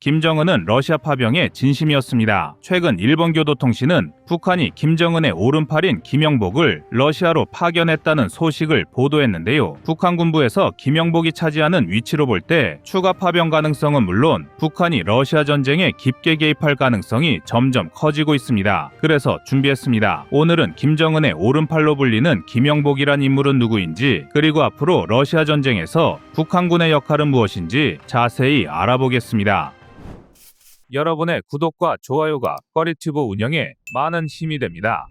김정은은 러시아 파병에 진심이었습니다. 최근 일본 교도통신은 북한이 김정은의 오른팔인 김영복을 러시아로 파견했다는 소식을 보도했는데요. 북한 군부에서 김영복이 차지하는 위치로 볼 때 추가 파병 가능성은 물론 북한이 러시아 전쟁에 깊게 개입할 가능성이 점점 커지고 있습니다. 그래서 준비했습니다. 오늘은 김정은의 오른팔로 불리는 김영복이란 인물은 누구인지, 그리고 앞으로 러시아 전쟁에서 북한군의 역할은 무엇인지 자세히 알아보겠습니다. 여러분의 구독과 좋아요가 꺼리튜브 운영에 많은 힘이 됩니다.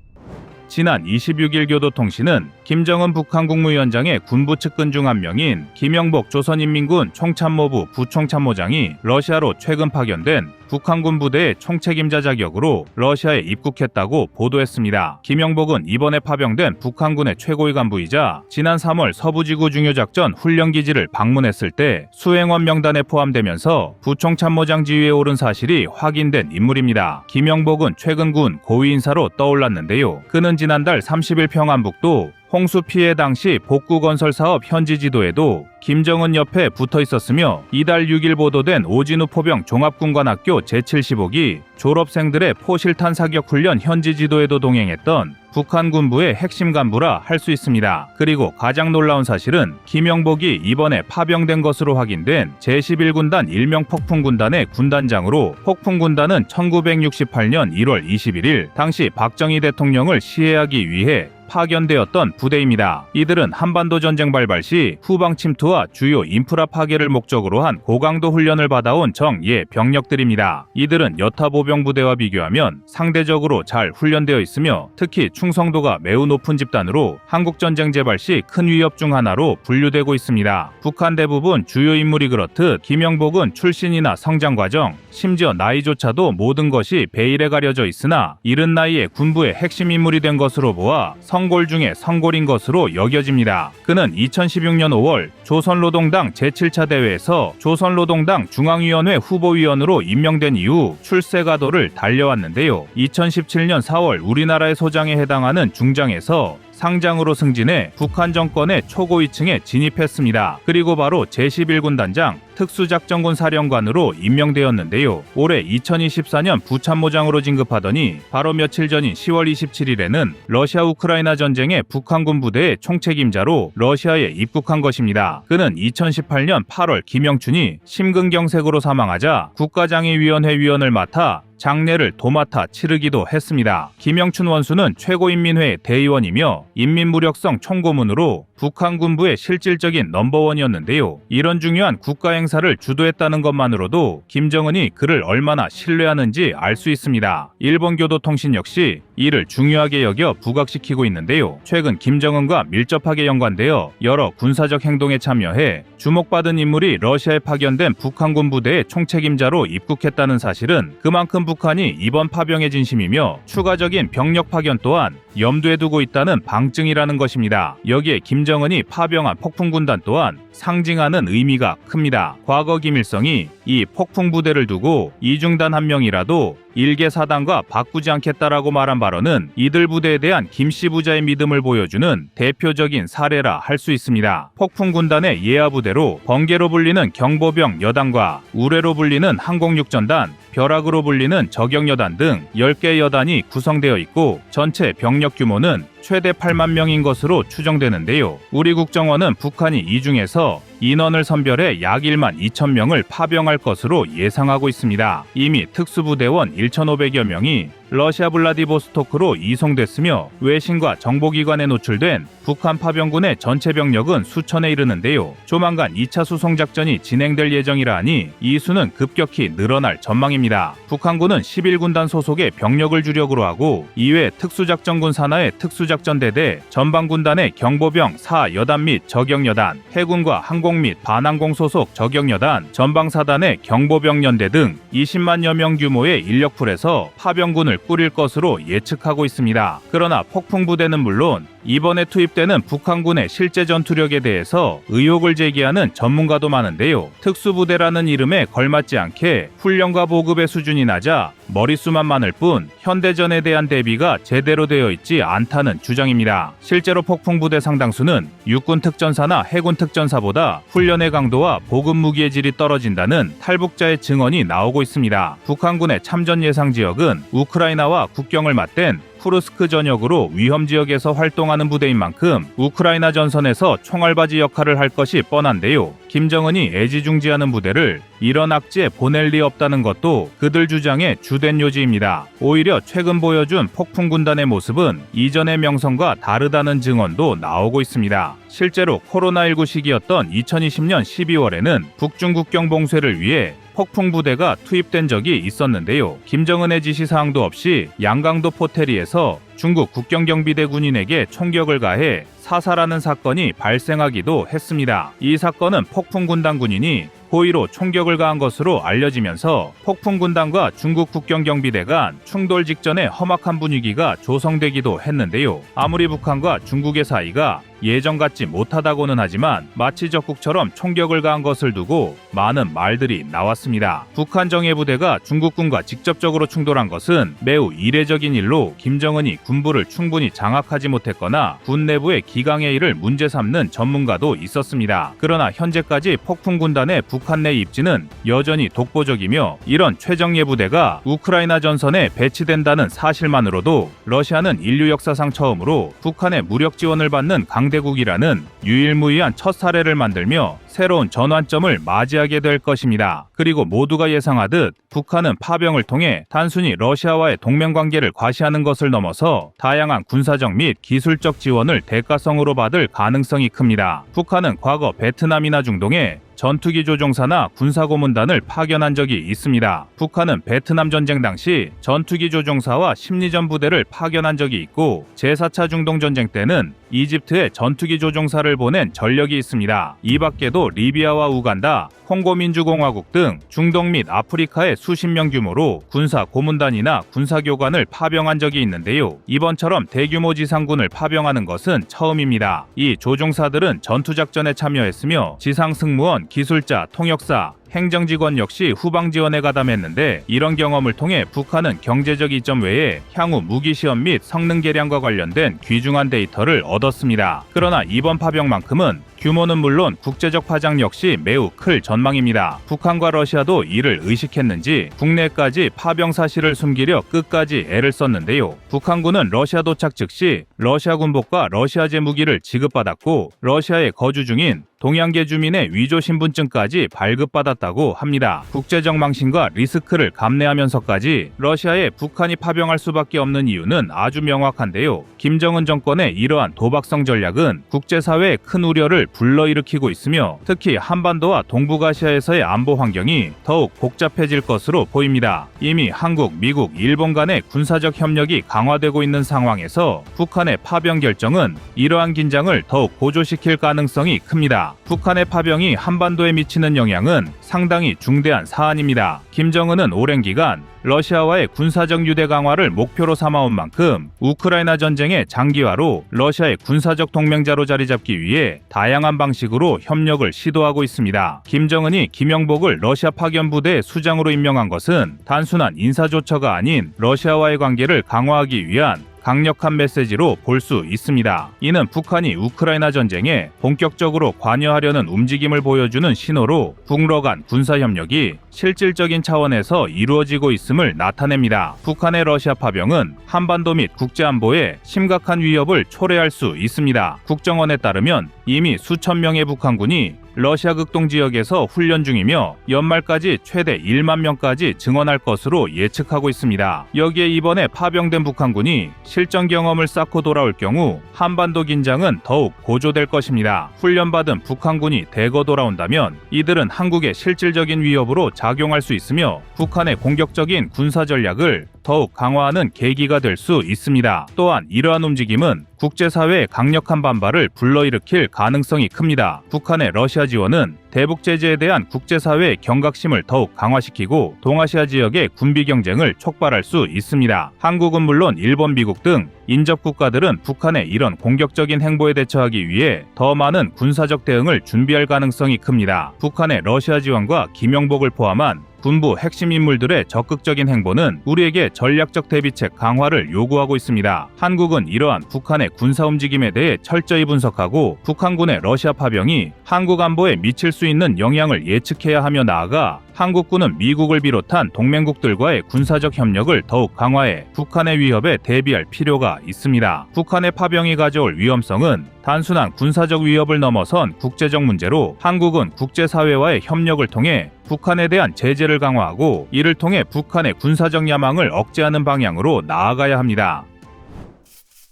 지난 26일 교도통신은 김정은 북한 국무위원장의 군부 측근 중 한 명인 김영복 조선인민군 총참모부 부총참모장이 러시아로 최근 파견된 북한군 부대의 총책임자 자격으로 러시아에 입국했다고 보도했습니다. 김영복은 이번에 파병된 북한군의 최고위 간부이자 지난 3월 서부지구 중요작전 훈련기지를 방문했을 때 수행원 명단에 포함되면서 부총참모장 지위에 오른 사실이 확인된 인물입니다. 김영복은 최근 군 고위 인사로 떠올랐는데요. 그는 지난달 30일 평안북도 홍수 피해 당시 복구건설 사업 현지 지도에도 김정은 옆에 붙어 있었으며, 이달 6일 보도된 오진우 포병 종합군관학교 제75기 졸업생들의 포실탄 사격 훈련 현지 지도에도 동행했던 북한 군부의 핵심 간부라 할 수 있습니다. 그리고 가장 놀라운 사실은 김영복이 이번에 파병된 것으로 확인된 제11군단 일명 폭풍군단의 군단장으로, 폭풍군단은 1968년 1월 21일 당시 박정희 대통령을 시해하기 위해 파견되었던 부대입니다. 이들은 한반도 전쟁 발발 시 후방 침투와 주요 인프라 파괴를 목적으로 한 고강도 훈련을 받아온 정예 병력들입니다. 이들은 여타 보병 부대와 비교하면 상대적으로 잘 훈련되어 있으며 특히 충성도가 매우 높은 집단으로 한국전쟁 재발 시 큰 위협 중 하나로 분류되고 있습니다. 북한 대부분 주요 인물이 그렇듯 김영복은 출신이나 성장 과정, 심지어 나이조차도 모든 것이 베일에 가려져 있으나 이른 나이에 군부의 핵심 인물이 된 것으로 보아 성골 중에 성골인 것으로 여겨집니다. 그는 2016년 5월 조선노동당 제7차 대회에서 조선노동당 중앙위원회 후보위원으로 임명된 이후 출세가도를 달려왔는데요. 2017년 4월 우리나라의 소장에 해당하는 중장에서 상장으로 승진해 북한 정권의 초고위층에 진입했습니다. 그리고 바로 제11군단장 특수작전군 사령관으로 임명되었는데요. 올해 2024년 부참모장으로 진급하더니 바로 며칠 전인 10월 27일에는 러시아 우크라이나 전쟁의 북한군 부대의 총책임자로 러시아에 입국한 것입니다. 그는 2018년 8월 김영춘이 심근경색으로 사망하자 국가장애위원회 위원을 맡아 장례를 도맡아 치르기도 했습니다. 김영춘 원수는 최고인민회 대의원이며 인민무력성 총고문으로 북한 군부의 실질적인 넘버원이었는데요. 이런 중요한 국가 행사를 주도했다는 것만으로도 김정은이 그를 얼마나 신뢰하는지 알 수 있습니다. 일본 교도통신 역시 이를 중요하게 여겨 부각시키고 있는데요. 최근 김정은과 밀접하게 연관되어 여러 군사적 행동에 참여해 주목받은 인물이 러시아에 파견된 북한군 부대의 총책임자로 입국했다는 사실은 그만큼 북한이 이번 파병의 진심이며 추가적인 병력 파견 또한 염두에 두고 있다는 방증이라는 것입니다. 여기에 김정은이 파병한 폭풍군단 또한 상징하는 의미가 큽니다. 과거 김일성이 이 폭풍부대를 두고 이중단 한 명이라도 일개 사단과 바꾸지 않겠다라고 말한 발언은 이들 부대에 대한 김씨 부자의 믿음을 보여주는 대표적인 사례라 할 수 있습니다. 폭풍군단의 예하부대로 번개로 불리는 경보병 여단과 우레로 불리는 항공육전단, 벼락으로 불리는 저격여단 등 10개 여단이 구성되어 있고 전체 병력 규모는 최대 8만 명인 것으로 추정되는데요. 우리 국정원은 북한이 이 중에서 인원을 선별해 약 1만 2천 명을 파병할 것으로 예상하고 있습니다. 이미 특수부대원 1,500여 명이 러시아 블라디보스토크로 이송됐으며 외신과 정보기관에 노출된 북한 파병군의 전체 병력은 수천에 이르는데요. 조만간 2차 수송작전이 진행될 예정이라 하니 이 수는 급격히 늘어날 전망입니다. 북한군은 11군단 소속의 병력을 주력으로 하고 이외 특수작전군 산하의 특수작전대대, 전방군단의 경보병 4여단 및 저격여단, 해군과 항공 및 반항공 소속 저격여단, 전방사단의 경보병연대 등 20만여 명 규모의 인력풀에서 파병군을 꾸릴 것으로 예측하고 있습니다. 그러나 폭풍부대는 물론 이번에 투입되는 북한군의 실제 전투력에 대해서 의혹을 제기하는 전문가도 많은데요. 특수부대라는 이름에 걸맞지 않게 훈련과 보급의 수준이 낮아 머릿수만 많을 뿐 현대전에 대한 대비가 제대로 되어 있지 않다는 주장입니다. 실제로 폭풍부대 상당수는 육군 특전사나 해군 특전사보다 훈련의 강도와 보급 무기의 질이 떨어진다는 탈북자의 증언이 나오고 있습니다. 북한군의 참전 예상 지역은 우크라이나와 국경을 맞댄 쿠르스크 전역으로 위험 지역에서 활동하는 부대인 만큼 우크라이나 전선에서 총알바지 역할을 할 것이 뻔한데요. 김정은이 애지중지하는 부대를 이런 악지에 보낼 리 없다는 것도 그들 주장의 주된 요지입니다. 오히려 최근 보여준 폭풍군단의 모습은 이전의 명성과 다르다는 증언도 나오고 있습니다. 실제로 코로나19 시기였던 2020년 12월에는 북중 국경 봉쇄를 위해 폭풍부대가 투입된 적이 있었는데요. 김정은의 지시사항도 없이 양강도 포테리에서 중국 국경경비대 군인에게 총격을 가해 사살하는 사건이 발생하기도 했습니다. 이 사건은 폭풍군단 군인이 고의로 총격을 가한 것으로 알려지면서 폭풍군단과 중국 국경경비대 간 충돌 직전에 험악한 분위기가 조성되기도 했는데요. 아무리 북한과 중국의 사이가 예전 같지 못하다고는 하지만 마치 적국처럼 총격을 가한 것을 두고 많은 말들이 나왔습니다. 북한 정예부대가 중국군과 직접적으로 충돌한 것은 매우 이례적인 일로 김정은이 군부를 충분히 장악하지 못했거나 군 내부의 기강해이를 문제 삼는 전문가도 있었습니다. 그러나 현재까지 폭풍군단의 북한 내 입지는 여전히 독보적이며 이런 최정예부대가 우크라이나 전선에 배치된다는 사실만으로도 러시아는 인류 역사상 처음으로 북한의 무력 지원을 받는 강대국이라는 유일무이한 첫 사례를 만들며 새로운 전환점을 맞이하게 될 것입니다. 그리고 모두가 예상하듯 북한은 파병을 통해 단순히 러시아와의 동맹관계를 과시하는 것을 넘어서 다양한 군사적 및 기술적 지원을 대가성으로 받을 가능성이 큽니다. 북한은 과거 베트남이나 중동에 전투기 조종사나 군사고문단을 파견한 적이 있습니다. 북한은 베트남 전쟁 당시 전투기 조종사와 심리전 부대를 파견한 적이 있고 제4차 중동 전쟁 때는 이집트에 전투기 조종사를 보낸 전력이 있습니다. 이 밖에도 리비아와 우간다, 콩고민주공화국 등 중동 및 아프리카에 수십 명 규모로 군사 고문단이나 군사교관을 파병한 적이 있는데요. 이번처럼 대규모 지상군을 파병하는 것은 처음입니다. 이 조종사들은 전투작전에 참여했으며 지상 승무원, 기술자, 통역사, 행정직원 역시 후방 지원에 가담했는데 이런 경험을 통해 북한은 경제적 이점 외에 향후 무기시험 및 성능 개량과 관련된 귀중한 데이터를 얻었습니다. 그러나 이번 파병만큼은 규모는 물론 국제적 파장 역시 매우 클 전망입니다. 북한과 러시아도 이를 의식했는지 국내까지 파병 사실을 숨기려 끝까지 애를 썼는데요. 북한군은 러시아 도착 즉시 러시아 군복과 러시아제 무기를 지급받았고 러시아에 거주 중인 동양계 주민의 위조 신분증까지 발급받았다고 합니다. 국제적 망신과 리스크를 감내하면서까지 러시아에 북한이 파병할 수밖에 없는 이유는 아주 명확한데요. 김정은 정권의 이러한 도박성 전략은 국제사회에 큰 우려를 불러일으키고 있으며 특히 한반도와 동북아시아에서의 안보 환경이 더욱 복잡해질 것으로 보입니다. 이미 한국, 미국, 일본 간의 군사적 협력이 강화되고 있는 상황에서 북한의 파병 결정은 이러한 긴장을 더욱 고조시킬 가능성이 큽니다. 북한의 파병이 한반도에 미치는 영향은 상당히 중대한 사안입니다. 김정은은 오랜 기간 러시아와의 군사적 유대 강화를 목표로 삼아온 만큼 우크라이나 전쟁의 장기화로 러시아의 군사적 동맹자로 자리 잡기 위해 다양한 방식으로 협력을 시도하고 있습니다. 김정은이 김영복을 러시아 파견 부대의 수장으로 임명한 것은 단순한 인사조처가 아닌 러시아와의 관계를 강화하기 위한 강력한 메시지로 볼 수 있습니다. 이는 북한이 우크라이나 전쟁에 본격적으로 관여하려는 움직임을 보여주는 신호로 북러 간 군사협력이 실질적인 차원에서 이루어지고 있음을 나타냅니다. 북한의 러시아 파병은 한반도 및 국제안보에 심각한 위협을 초래할 수 있습니다. 국정원에 따르면 이미 수천 명의 북한군이 러시아 극동 지역에서 훈련 중이며 연말까지 최대 1만 명까지 증원할 것으로 예측하고 있습니다. 여기에 이번에 파병된 북한군이 실전 경험을 쌓고 돌아올 경우 한반도 긴장은 더욱 고조될 것입니다. 훈련받은 북한군이 대거 돌아온다면 이들은 한국의 실질적인 위협으로 작용할 수 있으며 북한의 공격적인 군사 전략을 더욱 강화하는 계기가 될 수 있습니다. 또한 이러한 움직임은 국제사회의 강력한 반발을 불러일으킬 가능성이 큽니다. 북한의 러시아 지원은 대북 제재에 대한 국제사회의 경각심을 더욱 강화시키고 동아시아 지역의 군비 경쟁을 촉발할 수 있습니다. 한국은 물론 일본, 미국 등 인접 국가들은 북한의 이런 공격적인 행보에 대처하기 위해 더 많은 군사적 대응을 준비할 가능성이 큽니다. 북한의 러시아 지원과 김영복을 포함한 군부 핵심 인물들의 적극적인 행보는 우리에게 전략적 대비책 강화를 요구하고 있습니다. 한국은 이러한 북한의 군사 움직임에 대해 철저히 분석하고 북한군의 러시아 파병이 한국 안보에 미칠 수 있는 영향을 예측해야 하며 나아가 한국군은 미국을 비롯한 동맹국들과의 군사적 협력을 더욱 강화해 북한의 위협에 대비할 필요가 있습니다. 북한의 파병이 가져올 위험성은 단순한 군사적 위협을 넘어선 국제적 문제로 한국은 국제사회와의 협력을 통해 북한에 대한 제재를 강화하고 이를 통해 북한의 군사적 야망을 억제하는 방향으로 나아가야 합니다.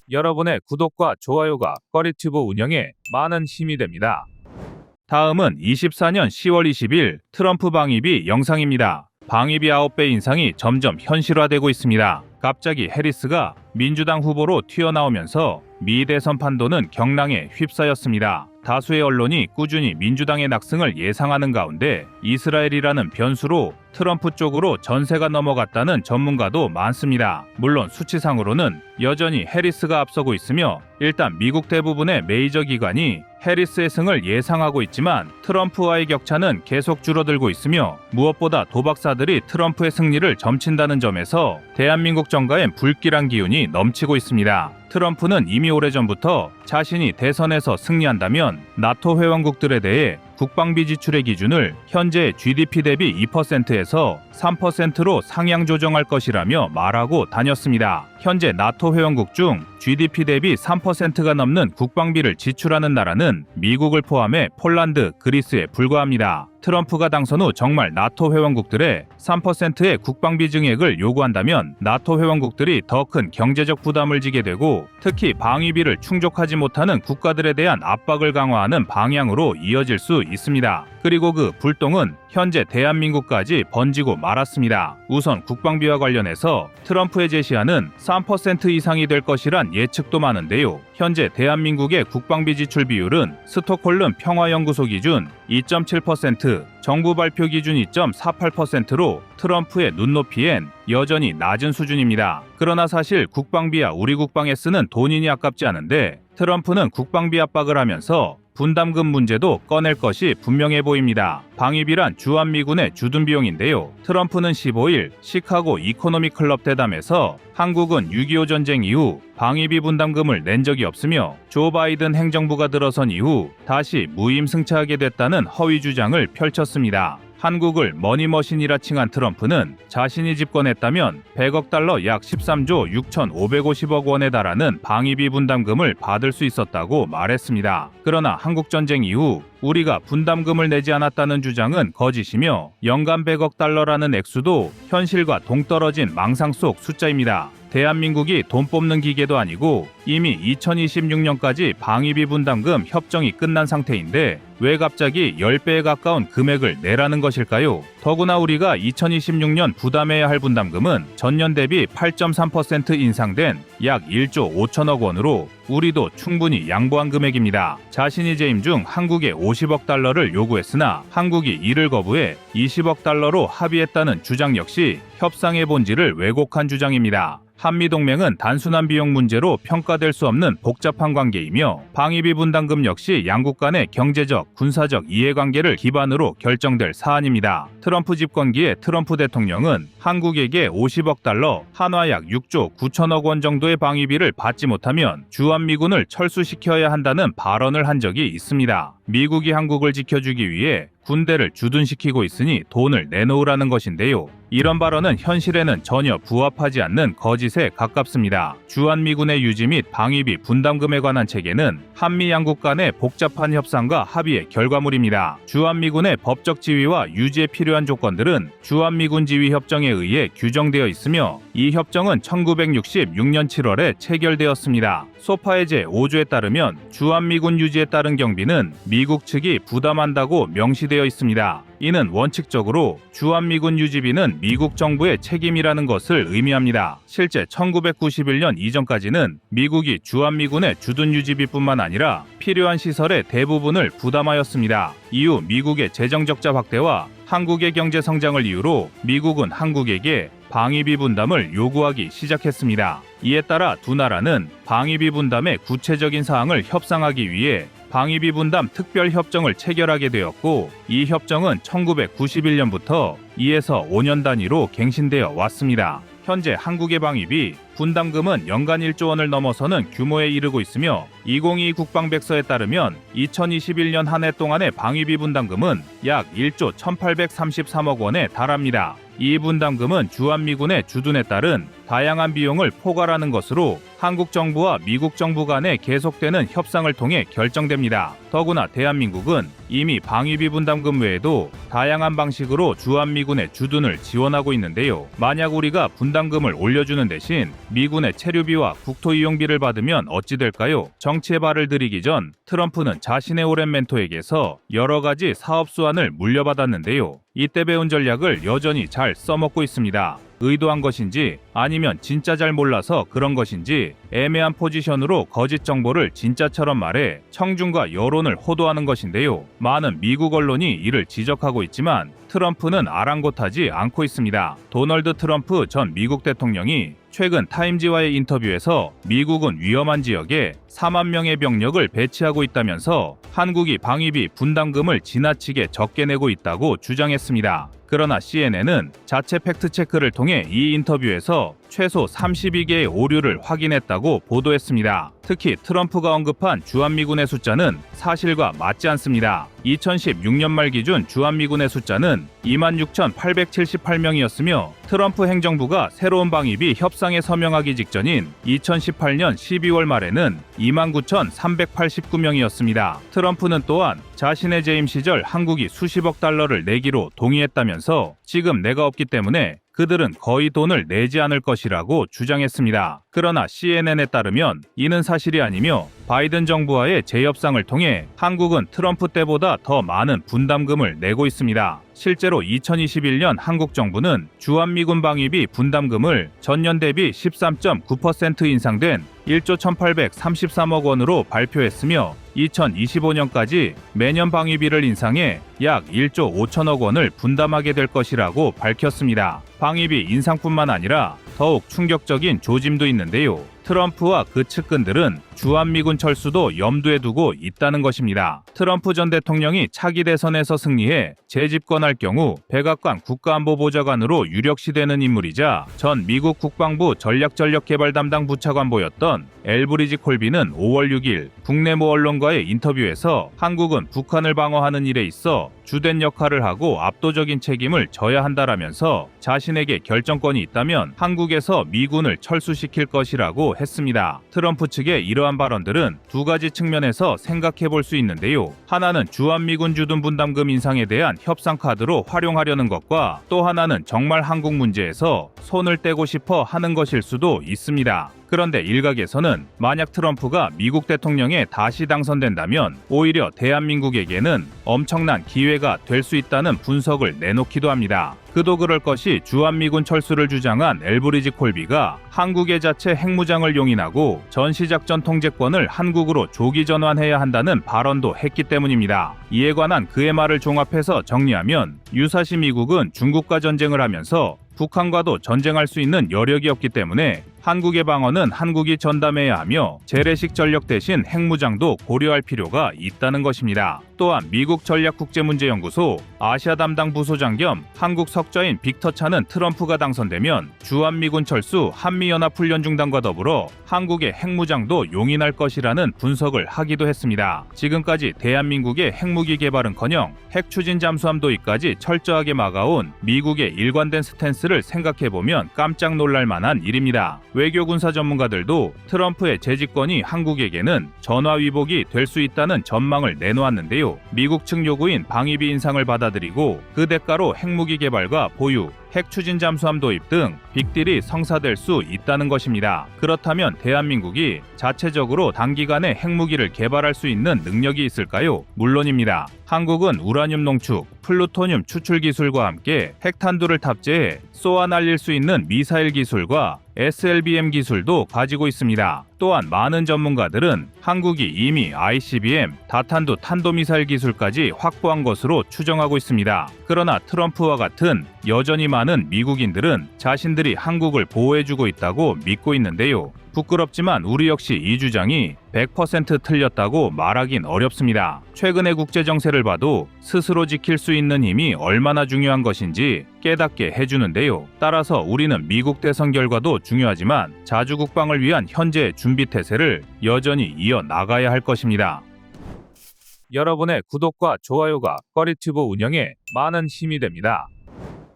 여러분의 구독과 좋아요가 꺼리튜브 운영에 많은 힘이 됩니다. 다음은 24년 10월 20일 트럼프 방위비 영상입니다. 방위비 9배 인상이 점점 현실화되고 있습니다. 갑자기 해리스가 민주당 후보로 튀어나오면서 미 대선 판도는 경랑에 휩싸였습니다. 다수의 언론이 꾸준히 민주당의 낙승을 예상하는 가운데 이스라엘이라는 변수로 트럼프 쪽으로 전세가 넘어갔다는 전문가도 많습니다. 물론 수치상으로는 여전히 해리스가 앞서고 있으며 일단 미국 대부분의 메이저 기관이 해리스의 승을 예상하고 있지만 트럼프와의 격차는 계속 줄어들고 있으며 무엇보다 도박사들이 트럼프의 승리를 점친다는 점에서 대한민국 정가엔 불길한 기운이 넘치고 있습니다. 트럼프는 이미 오래전부터 자신이 대선에서 승리한다면 나토 회원국들에 대해 국방비 지출의 기준을 현재 GDP 대비 2%에서 3%로 상향 조정할 것이라며 말하고 다녔습니다. 현재 나토 회원국 중 GDP 대비 3%가 넘는 국방비를 지출하는 나라는 미국을 포함해 폴란드, 그리스에 불과합니다. 트럼프가 당선 후 정말 나토 회원국들의 3%의 국방비 증액을 요구한다면 나토 회원국들이 더 큰 경제적 부담을 지게 되고 특히 방위비를 충족하지 못하는 국가들에 대한 압박을 강화하는 방향으로 이어질 수 있습니다. 그리고 그 불똥은 현재 대한민국까지 번지고 말았습니다. 우선 국방비와 관련해서 트럼프의 제시하는 3% 이상이 될 것이란 예측도 많은데요. 현재 대한민국의 국방비 지출 비율은 스톡홀름 평화연구소 기준 2.7%, 정부 발표 기준 2.48%로 트럼프의 눈높이엔 여전히 낮은 수준입니다. 그러나 사실 국방비야 우리 국방에 쓰는 돈이니 아깝지 않은데 트럼프는 국방비 압박을 하면서 분담금 문제도 꺼낼 것이 분명해 보입니다. 방위비란 주한미군의 주둔 비용인데요. 트럼프는 15일 시카고 이코노미 클럽 대담에서 한국은 6.25 전쟁 이후 방위비 분담금을 낸 적이 없으며 조 바이든 행정부가 들어선 이후 다시 무임승차하게 됐다는 허위 주장을 펼쳤습니다. 한국을 머니머신이라 칭한 트럼프는 자신이 집권했다면 100억 달러 약 13조 6,550억 원에 달하는 방위비 분담금을 받을 수 있었다고 말했습니다. 그러나 한국전쟁 이후 우리가 분담금을 내지 않았다는 주장은 거짓이며 연간 100억 달러라는 액수도 현실과 동떨어진 망상 속 숫자입니다. 대한민국이 돈 뽑는 기계도 아니고 이미 2026년까지 방위비 분담금 협정이 끝난 상태인데 왜 갑자기 10배에 가까운 금액을 내라는 것일까요? 더구나 우리가 2026년 부담해야 할 분담금은 전년 대비 8.3% 인상된 약 1조 5천억 원으로 우리도 충분히 양보한 금액입니다. 자신이 재임 중 한국에 50억 달러를 요구했으나 한국이 이를 거부해 20억 달러로 합의했다는 주장 역시 협상의 본질을 왜곡한 주장입니다. 한미동맹은 단순한 비용 문제로 평가될 수 없는 복잡한 관계이며 방위비 분담금 역시 양국 간의 경제적, 군사적 이해관계를 기반으로 결정될 사안입니다. 트럼프 집권기에 트럼프 대통령은 한국에게 50억 달러, 한화 약 6조 9천억 원 정도의 방위비를 받지 못하면 주한미군을 철수시켜야 한다는 발언을 한 적이 있습니다. 미국이 한국을 지켜주기 위해 군대를 주둔시키고 있으니 돈을 내놓으라는 것인데요. 이런 발언은 현실에는 전혀 부합하지 않는 거짓에 가깝습니다. 주한미군의 유지 및 방위비 분담금에 관한 체계는 한미 양국 간의 복잡한 협상과 합의의 결과물입니다. 주한미군의 법적 지위와 유지에 필요한 조건들은 주한미군 지위 협정에 의해 규정되어 있으며 이 협정은 1966년 7월에 체결되었습니다. 소파의 제5조에 따르면 주한미군 유지에 따른 경비는 미국 측이 부담한다고 명시되어 있습니다. 이는 원칙적으로 주한미군 유지비는 미국 정부의 책임이라는 것을 의미합니다. 실제 1991년 이전까지는 미국이 주한미군의 주둔 유지비뿐만 아니라 필요한 시설의 대부분을 부담하였습니다. 이후 미국의 재정 적자 확대와 한국의 경제 성장을 이유로 미국은 한국에게 방위비 분담을 요구하기 시작했습니다. 이에 따라 두 나라는 방위비 분담의 구체적인 사항을 협상하기 위해 방위비 분담 특별협정을 체결하게 되었고, 이 협정은 1991년부터 2에서 5년 단위로 갱신되어 왔습니다. 현재 한국의 방위비 분담금은 연간 1조 원을 넘어서는 규모에 이르고 있으며 2022 국방백서에 따르면 2021년 한 해 동안의 방위비 분담금은 약 1조 1833억 원에 달합니다. 이 분담금은 주한미군의 주둔에 따른 다양한 비용을 포괄하는 것으로 한국 정부와 미국 정부 간에 계속되는 협상을 통해 결정됩니다. 더구나 대한민국은 이미 방위비 분담금 외에도 다양한 방식으로 주한미군의 주둔을 지원하고 있는데요. 만약 우리가 분담금을 올려주는 대신 미군의 체류비와 국토 이용비를 받으면 어찌 될까요? 정치에 발을 들이기 전 트럼프는 자신의 오랜 멘토에게서 여러 가지 사업 수완을 물려받았는데요. 이때 배운 전략을 여전히 잘 써먹고 있습니다. 의도한 것인지 아니면 진짜 잘 몰라서 그런 것인지 애매한 포지션으로 거짓 정보를 진짜처럼 말해 청중과 여론을 호도하는 것인데요. 많은 미국 언론이 이를 지적하고 있지만 트럼프는 아랑곳하지 않고 있습니다. 도널드 트럼프 전 미국 대통령이 최근 타임지와의 인터뷰에서 미국은 위험한 지역에 4만 명의 병력을 배치하고 있다면서 한국이 방위비 분담금을 지나치게 적게 내고 있다고 주장했습니다. 그러나 CNN은 자체 팩트체크를 통해 이 인터뷰에서 최소 32개의 오류를 확인했다고 보도했습니다. 특히 트럼프가 언급한 주한미군의 숫자는 사실과 맞지 않습니다. 2016년 말 기준 주한미군의 숫자는 26,878명이었으며 트럼프 행정부가 새로운 방위비 협상에 서명하기 직전인 2018년 12월 말에는 29,389명이었습니다. 트럼프는 또한 자신의 재임 시절 한국이 수십억 달러를 내기로 동의했다면서 지금 내가 없기 때문에 그들은 거의 돈을 내지 않을 것이라고 주장했습니다. 그러나 CNN에 따르면 이는 사실이 아니며 바이든 정부와의 재협상을 통해 한국은 트럼프 때보다 더 많은 분담금을 내고 있습니다. 실제로 2021년 한국 정부는 주한미군 방위비 분담금을 전년 대비 13.9% 인상된 1조 1833억 원으로 발표했으며 2025년까지 매년 방위비를 인상해 약 1조 5천억 원을 분담하게 될 것이라고 밝혔습니다. 방위비 인상뿐만 아니라 더욱 충격적인 조짐도 있는데요. 트럼프와 그 측근들은 주한미군 철수도 염두에 두고 있다는 것입니다. 트럼프 전 대통령이 차기 대선에서 승리해 재집권할 경우 백악관 국가안보보좌관으로 유력시되는 인물이자 전 미국 국방부 전략개발 담당 부차관보였던 엘브리지 콜비는 5월 6일 국내 모 언론과의 인터뷰에서 한국은 북한을 방어하는 일에 있어 주된 역할을 하고 압도적인 책임을 져야 한다라면서 자신에게 결정권이 있다면 한국에서 미군을 철수시킬 것이라고 했습니다. 트럼프 측의 이러한 발언들은 두 가지 측면에서 생각해 볼 수 있는데요. 하나는 주한미군 주둔 분담금 인상에 대한 협상 카드로 활용하려는 것과 또 하나는 정말 한국 문제에서 손을 떼고 싶어 하는 것일 수도 있습니다. 그런데 일각에서는 만약 트럼프가 미국 대통령에 다시 당선된다면 오히려 대한민국에게는 엄청난 기회가 될 수 있다는 분석을 내놓기도 합니다. 그도 그럴 것이 주한미군 철수를 주장한 엘브리지 콜비가 한국의 자체 핵무장을 용인하고 전시작전 통제권을 한국으로 조기 전환해야 한다는 발언도 했기 때문입니다. 이에 관한 그의 말을 종합해서 정리하면 유사시 미국은 중국과 전쟁을 하면서 북한과도 전쟁할 수 있는 여력이 없기 때문에 한국의 방어는 한국이 전담해야 하며 재래식 전력 대신 핵무장도 고려할 필요가 있다는 것입니다. 또한 미국 전략국제문제연구소 아시아 담당 부소장 겸 한국 석좌인 빅터 차는 트럼프가 당선되면 주한미군 철수 한미연합훈련중단과 더불어 한국의 핵무장도 용인할 것이라는 분석을 하기도 했습니다. 지금까지 대한민국의 핵무기 개발은커녕 핵 추진 잠수함 도입까지 철저하게 막아온 미국의 일관된 스탠스를 생각해보면 깜짝 놀랄 만한 일입니다. 외교군사 전문가들도 트럼프의 재집권이 한국에게는 전화위복이 될 수 있다는 전망을 내놓았는데요. 미국 측 요구인 방위비 인상을 받아들이고 그 대가로 핵무기 개발과 보유, 핵 추진 잠수함 도입 등 빅딜이 성사될 수 있다는 것입니다. 그렇다면 대한민국이 자체적으로 단기간에 핵무기를 개발할 수 있는 능력이 있을까요? 물론입니다. 한국은 우라늄 농축, 플루토늄 추출 기술과 함께 핵탄두를 탑재해 쏘아 날릴 수 있는 미사일 기술과 SLBM 기술도 가지고 있습니다. 또한 많은 전문가들은 한국이 이미 ICBM, 다탄두 탄도미사일 기술까지 확보한 것으로 추정하고 있습니다. 그러나 트럼프와 같은 여전히 많은 미국인들은 자신들이 한국을 보호해주고 있다고 믿고 있는데요. 부끄럽지만 우리 역시 이 주장이 100% 틀렸다고 말하긴 어렵습니다. 최근의 국제 정세를 봐도 스스로 지킬 수 있는 힘이 얼마나 중요한 것인지 깨닫게 해주는데요. 따라서 우리는 미국 대선 결과도 중요하지만 자주 국방을 위한 현재의 준비 태세를 여전히 이어나가야 할 것입니다. 여러분의 구독과 좋아요가 꺼리튜브 운영에 많은 힘이 됩니다.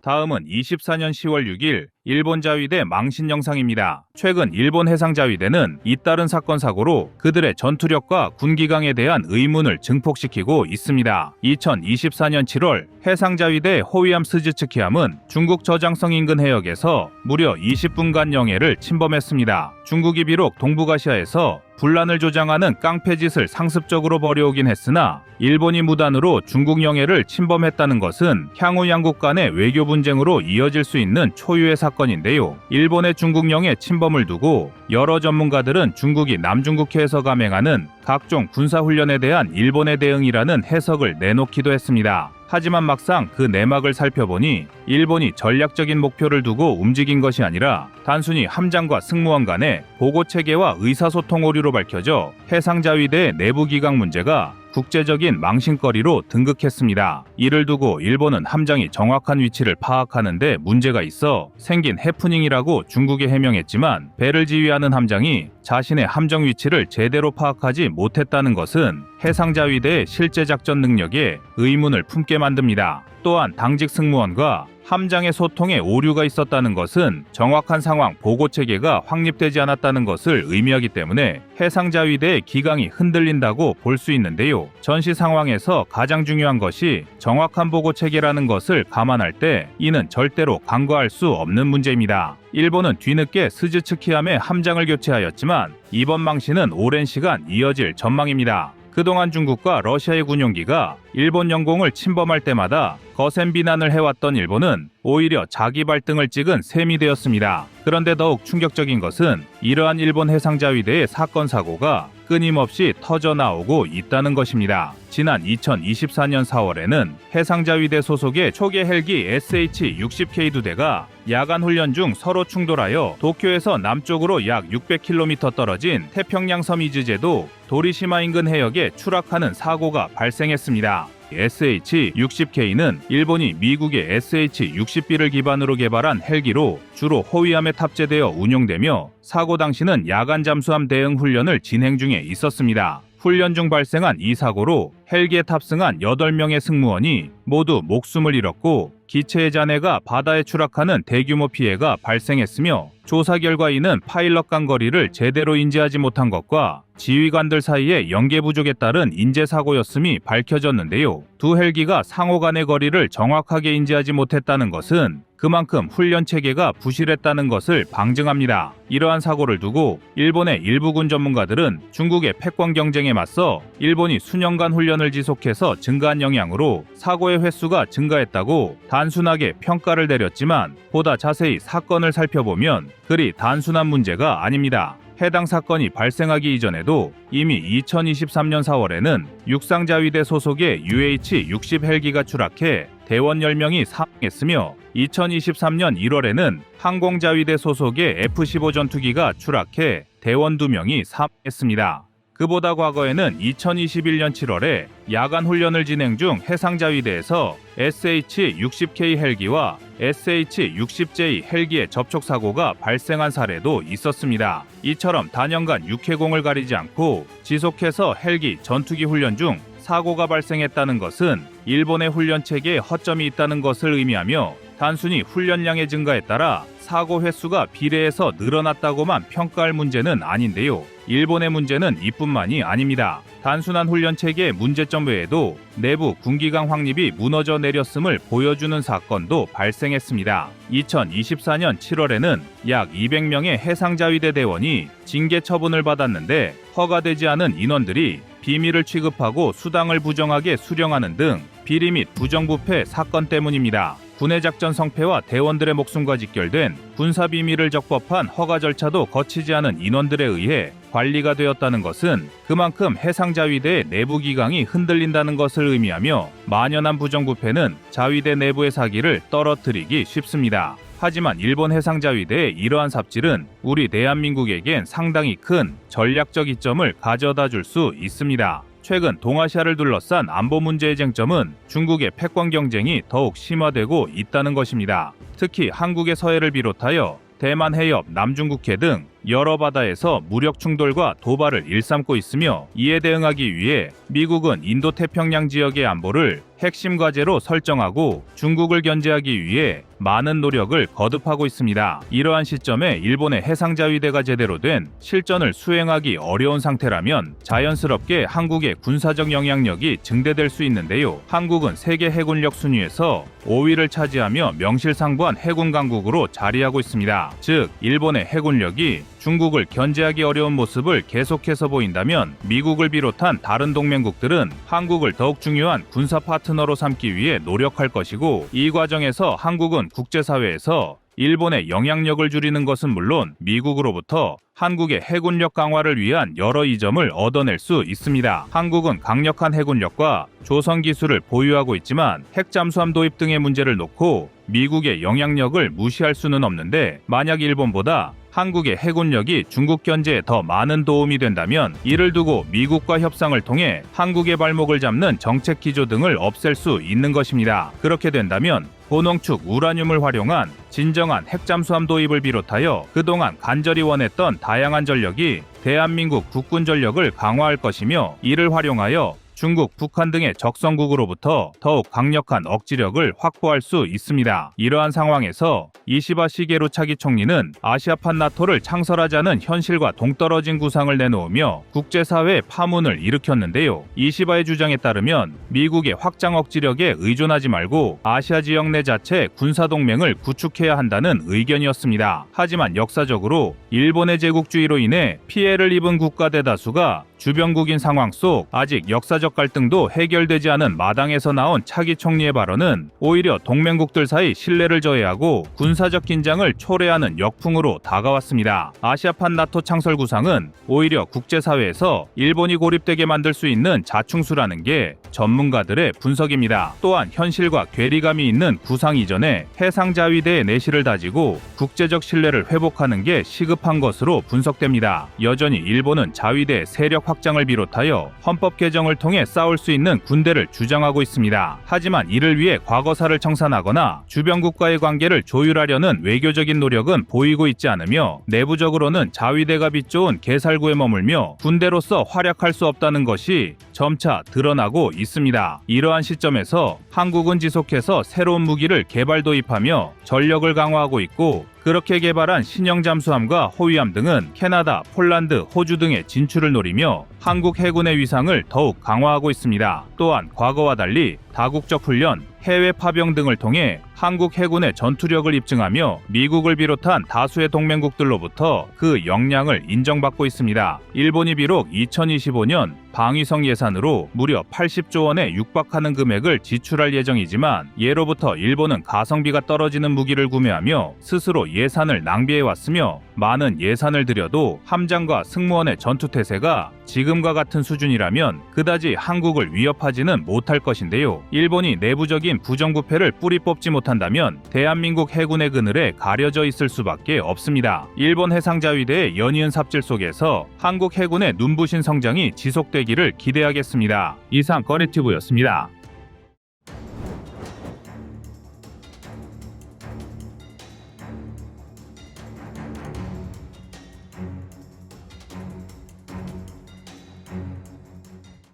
다음은 24년 10월 6일 일본 자위대 망신 영상입니다. 최근 일본 해상자위대는 잇따른 사건 사고로 그들의 전투력과 군기강에 대한 의문을 증폭시키고 있습니다. 2024년 7월 해상자위대 호위함 스즈츠키함은 중국 저장성 인근 해역에서 무려 20분간 영해를 침범했습니다. 중국이 비록 동북아시아에서 분란을 조장하는 깡패짓을 상습적으로 벌여오긴 했으나 일본이 무단으로 중국 영해를 침범했다는 것은 향후 양국 간의 외교 분쟁으로 이어질 수 있는 초유의 사건인데요. 일본의 중국 영해 침범을 두고 여러 전문가들은 중국이 남중국해에서 감행하는 각종 군사훈련에 대한 일본의 대응이라는 해석을 내놓기도 했습니다. 하지만 막상 그 내막을 살펴보니 일본이 전략적인 목표를 두고 움직인 것이 아니라 단순히 함장과 승무원 간의 보고체계와 의사소통 오류로 밝혀져 해상자위대의 내부기강 문제가 국제적인 망신거리로 등극했습니다. 이를 두고 일본은 함장이 정확한 위치를 파악하는 데 문제가 있어 생긴 해프닝이라고 중국에 해명했지만 배를 지휘하는 함장이 자신의 함정 위치를 제대로 파악하지 못했다는 것은 해상자위대의 실제 작전 능력에 의문을 품게 만듭니다. 또한 당직 승무원과 함장의 소통에 오류가 있었다는 것은 정확한 상황 보고체계가 확립되지 않았다는 것을 의미하기 때문에 해상자위대의 기강이 흔들린다고 볼 수 있는데요. 전시 상황에서 가장 중요한 것이 정확한 보고체계라는 것을 감안할 때 이는 절대로 간과할 수 없는 문제입니다. 일본은 뒤늦게 스즈츠키함의 함장을 교체하였지만 이번 망신은 오랜 시간 이어질 전망입니다. 그동안 중국과 러시아의 군용기가 일본 영공을 침범할 때마다 거센 비난을 해왔던 일본은 오히려 자기 발등을 찍은 셈이 되었습니다. 그런데 더욱 충격적인 것은 이러한 일본 해상자위대의 사건 사고가 끊임없이 터져나오고 있다는 것입니다. 지난 2024년 4월에는 해상자위대 소속의 초계 헬기 SH-60K 2대가 야간 훈련 중 서로 충돌하여 도쿄에서 남쪽으로 약 600km 떨어진 태평양 섬 이즈제도 도리시마 인근 해역에 추락하는 사고가 발생했습니다. SH-60K는 일본이 미국의 SH-60B를 기반으로 개발한 헬기로 주로 호위함에 탑재되어 운용되며 사고 당시는 야간 잠수함 대응 훈련을 진행 중에 있었습니다. 훈련 중 발생한 이 사고로 헬기에 탑승한 8명의 승무원이 모두 목숨을 잃었고 기체의 잔해가 바다에 추락하는 대규모 피해가 발생했으며 조사 결과 이는 파일럿 간 거리를 제대로 인지하지 못한 것과 지휘관들 사이의 연계 부족에 따른 인재 사고였음이 밝혀졌는데요. 두 헬기가 상호 간의 거리를 정확하게 인지하지 못했다는 것은 그만큼 훈련 체계가 부실했다는 것을 방증합니다. 이러한 사고를 두고 일본의 일부 군 전문가들은 중국의 패권 경쟁에 맞서 일본이 수년간 훈련을 지속해서 증가한 영향으로 사고의 횟수가 증가했다고 단순하게 평가를 내렸지만 보다 자세히 사건을 살펴보면 그리 단순한 문제가 아닙니다. 해당 사건이 발생하기 이전에도 이미 2023년 4월에는 육상자위대 소속의 UH-60 헬기가 추락해 대원 10명이 사망했으며 2023년 1월에는 항공자위대 소속의 F-15 전투기가 추락해 대원 2명이 사망했습니다. 그보다 과거에는 2021년 7월에 야간 훈련을 진행 중 해상자위대에서 SH-60K 헬기와 SH-60J 헬기의 접촉 사고가 발생한 사례도 있었습니다. 이처럼 단연간 육해공을 가리지 않고 지속해서 헬기, 전투기 훈련 중 사고가 발생했다는 것은 일본의 훈련 체계에 허점이 있다는 것을 의미하며 단순히 훈련량의 증가에 따라 사고 횟수가 비례해서 늘어났다고만 평가할 문제는 아닌데요. 일본의 문제는 이뿐만이 아닙니다. 단순한 훈련 체계의 문제점 외에도 내부 군기강 확립이 무너져 내렸음을 보여주는 사건도 발생했습니다. 2024년 7월에는 약 200명의 해상자위대 대원이 징계 처분을 받았는데 허가되지 않은 인원들이 비밀을 취급하고 수당을 부정하게 수령하는 등 비리 및 부정부패 사건 때문입니다. 군의 작전 성패와 대원들의 목숨과 직결된 군사 비밀을 적법한 허가 절차도 거치지 않은 인원들에 의해 관리가 되었다는 것은 그만큼 해상자위대의 내부 기강이 흔들린다는 것을 의미하며 만연한 부정부패는 자위대 내부의 사기를 떨어뜨리기 쉽습니다. 하지만 일본 해상자위대의 이러한 삽질은 우리 대한민국에겐 상당히 큰 전략적 이점을 가져다 줄 수 있습니다. 최근 동아시아를 둘러싼 안보 문제의 쟁점은 중국의 패권 경쟁이 더욱 심화되고 있다는 것입니다. 특히 한국의 서해를 비롯하여 대만 해협, 남중국해 등 여러 바다에서 무력 충돌과 도발을 일삼고 있으며 이에 대응하기 위해 미국은 인도태평양 지역의 안보를 핵심 과제로 설정하고 중국을 견제하기 위해 많은 노력을 거듭하고 있습니다. 이러한 시점에 일본의 해상자위대가 제대로 된 실전을 수행하기 어려운 상태라면 자연스럽게 한국의 군사적 영향력이 증대될 수 있는데요. 한국은 세계 해군력 순위에서 5위를 차지하며 명실상부한 해군 강국으로 자리하고 있습니다. 즉, 일본의 해군력이 중국을 견제하기 어려운 모습을 계속해서 보인다면 미국을 비롯한 다른 동맹국들은 한국을 더욱 중요한 군사 파트너로 삼기 위해 노력할 것이고, 이 과정에서 한국은 국제사회에서 일본의 영향력을 줄이는 것은 물론 미국으로부터 한국의 해군력 강화를 위한 여러 이점을 얻어낼 수 있습니다. 한국은 강력한 해군력과 조선 기술을 보유하고 있지만 핵잠수함 도입 등의 문제를 놓고 미국의 영향력을 무시할 수는 없는데, 만약 일본보다 한국의 해군력이 중국 견제에 더 많은 도움이 된다면 이를 두고 미국과 협상을 통해 한국의 발목을 잡는 정책 기조 등을 없앨 수 있는 것입니다. 그렇게 된다면 고농축 우라늄을 활용한 진정한 핵잠수함 도입을 비롯하여 그동안 간절히 원했던 다양한 전력이 대한민국 국군 전력을 강화할 것이며, 이를 활용하여 중국, 북한 등의 적성국으로부터 더욱 강력한 억지력을 확보할 수 있습니다. 이러한 상황에서 이시바 시게루 차기 총리는 아시아판 나토를 창설하자는 현실과 동떨어진 구상을 내놓으며 국제사회의 파문을 일으켰는데요. 이시바의 주장에 따르면 미국의 확장 억지력에 의존하지 말고 아시아 지역 내 자체 군사동맹을 구축해야 한다는 의견이었습니다. 하지만 역사적으로 일본의 제국주의로 인해 피해를 입은 국가 대다수가 주변국인 상황 속 아직 역사적 갈등도 해결되지 않은 마당에서 나온 차기 총리의 발언은 오히려 동맹국들 사이 신뢰를 저해하고 군사적 긴장을 초래하는 역풍으로 다가왔습니다. 아시아판 나토 창설 구상은 오히려 국제사회에서 일본이 고립되게 만들 수 있는 자충수라는 게 전문가들의 분석입니다. 또한 현실과 괴리감이 있는 구상 이전에 해상자위대의 내실을 다지고 국제적 신뢰를 회복하는 게 시급한 것으로 분석됩니다. 여전히 일본은 자위대 세력 확장을 비롯하여 헌법 개정을 통해 싸울 수 있는 군대를 주장하고 있습니다. 하지만 이를 위해 과거사를 청산하거나 주변국과의 관계를 조율하려는 외교적인 노력은 보이고 있지 않으며, 내부적으로는 자위대가 빚좋은 개살구에 머물며 군대로서 활약할 수 없다는 것이 점차 드러나고 있습니다. 이러한 시점에서 한국은 지속해서 새로운 무기를 개발 도입하며 전력을 강화하고 있고, 그렇게 개발한 신형 잠수함과 호위함 등은 캐나다, 폴란드, 호주 등의 진출을 노리며 한국 해군의 위상을 더욱 강화하고 있습니다. 또한 과거와 달리 다국적 훈련, 해외 파병 등을 통해 한국 해군의 전투력을 입증하며 미국을 비롯한 다수의 동맹국들로부터 그 역량을 인정받고 있습니다. 일본이 비록 2025년 방위성 예산으로 무려 80조 원에 육박하는 금액을 지출할 예정이지만, 예로부터 일본은 가성비가 떨어지는 무기를 구매하며 스스로 예산을 낭비해왔으며, 많은 예산을 들여도 함장과 승무원의 전투태세가 지금과 같은 수준이라면 그다지 한국을 위협하지는 못할 것인데요. 일본이 내부적인 부정부패를 뿌리 뽑지 못한다면 대한민국 해군의 그늘에 가려져 있을 수밖에 없습니다. 일본 해상자위대의 연이은 삽질 속에서 한국 해군의 눈부신 성장이 지속되기를 기대하겠습니다. 이상 꺼리튜브였습니다.